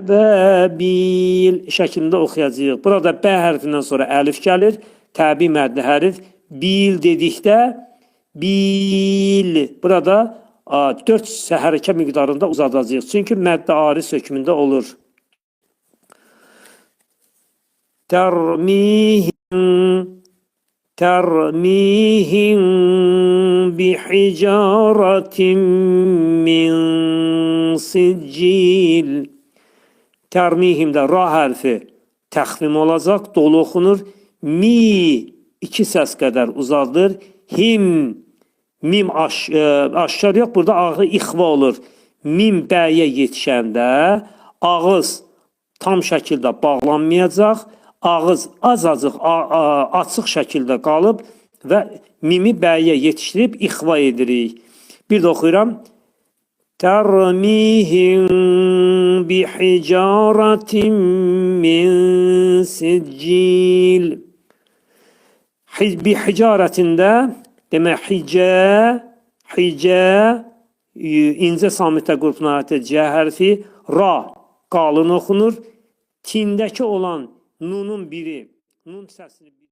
Əbəbil şəklində oxuyacağıq. Burada B hərfindən sonra əlif gəlir. Təbii məddli hərf. Bil dedikdə bil. Burada 4 hərəkə miqdarında uzadacağıq. Çünki mədd aris hökmündə olur. Tərmihim bihicaratin min siccil. Tərmihimdə ra hərfi təxvim olacaq, dolu oxunur. Mi 2 səs qədər uzadır. Him, mim aşkar yox, burada ağı ixva olur. Mim bəyə yetişəndə ağız tam şəkildə bağlanmayacaq. Ağız azacıq açıq şəkildə qalıb və mimi bəyə yetişdirib ixva edirik. Bir də oxuyuram. Tərmihim bihicaratin min siccil. Bihicarətində demək hicə incə samitə qrupuna aid C hərfi, ra qalın oxunur. Tindəki olan nunun biri, nun səsini